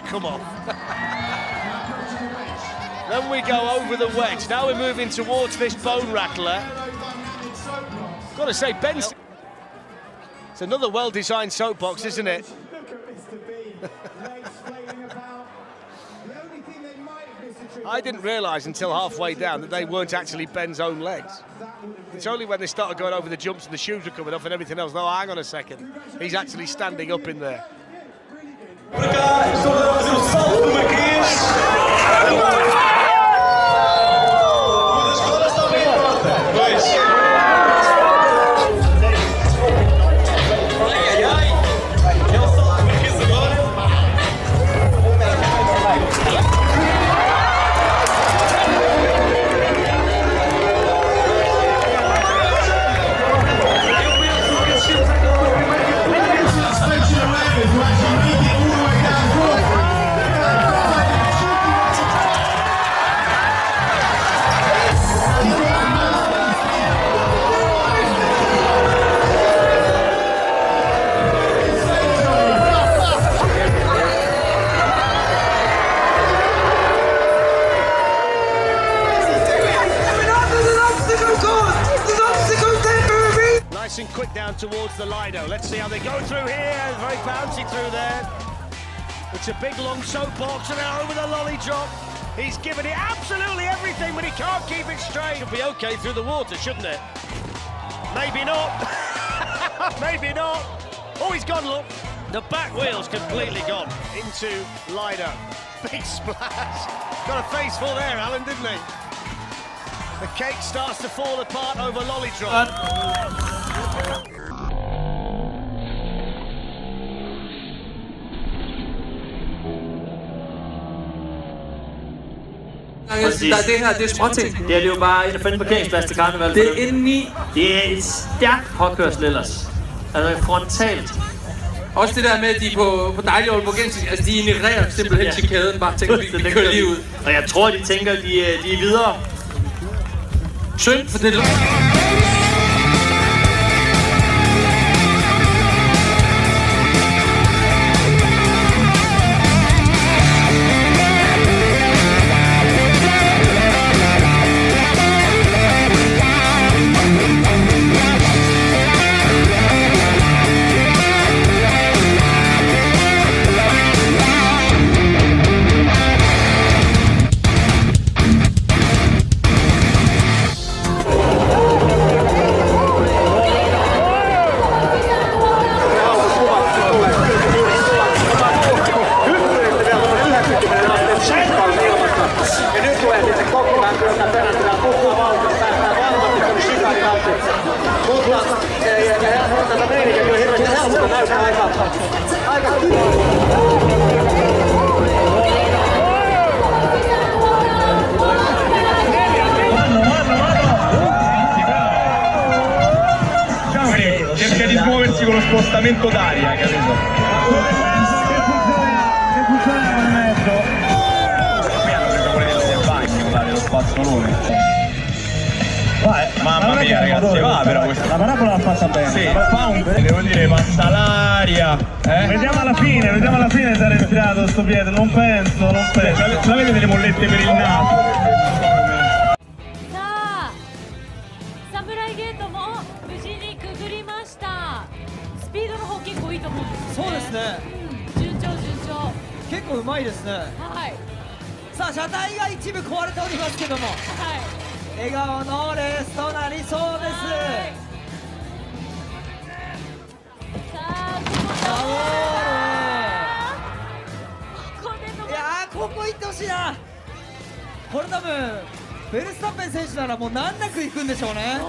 come off. Then we go over the wedge. Now we're moving towards this bone rattler. Got to say, Ben's... It's another well-designed soapbox, isn't it? I didn't realise until halfway down that they weren't actually Ben's own legs. It's only when they started going over the jumps and the shoes were coming off and everything else. No, hang on a second. He's actually standing up in there. Nice and quick down towards the Lido. Let's see how they go through here. Very bouncy through there. It's a big long soapbox and now over the lolly drop. He's given it absolutely everything, but he can't keep it straight. It'll be okay through the water, shouldn't it? Maybe not. Maybe not. Oh, he's gone, look. The back wheel's completely gone into Lido. Big splash. Got a face full there, Alan, didn't he? The cake starts to fall apart over lolly drop. Det her, det er småting. Det er jo bare en at finde parkeringsplads til karneval. Det er indeni. Det er et stærkt påkørsel ellers. Altså frontalt. Også det der med, at de på dejlig Aalborgensisk, altså de ignorerer simpelthen chikaden, bare tænker, vi kører lige ud. Og jeg tror, de tænker, de er videre. Synd for det. Cerca di smuoversi con lo spostamento d'aria, capito? Che funziona con mezzo. Qui hanno preso quelle delle bike, quella dello spazzolone. Mamma mia ragazzi, va però questa. La parabola l'ha fatta bene. Sì, fa un, devo dire, passa l'aria. Vediamo alla fine se ha respirato sto piede, non penso. Avete delle mollette per il naso. そうですね。順調。結構うまいですね。はい。さあ車体が一部壊れておりますけども、はい。笑顔のレースとなりそうです。さあここでいやここ行ってほしいな。これ多分ベルスタッペン選手ならもう難なく行くんでしょうね。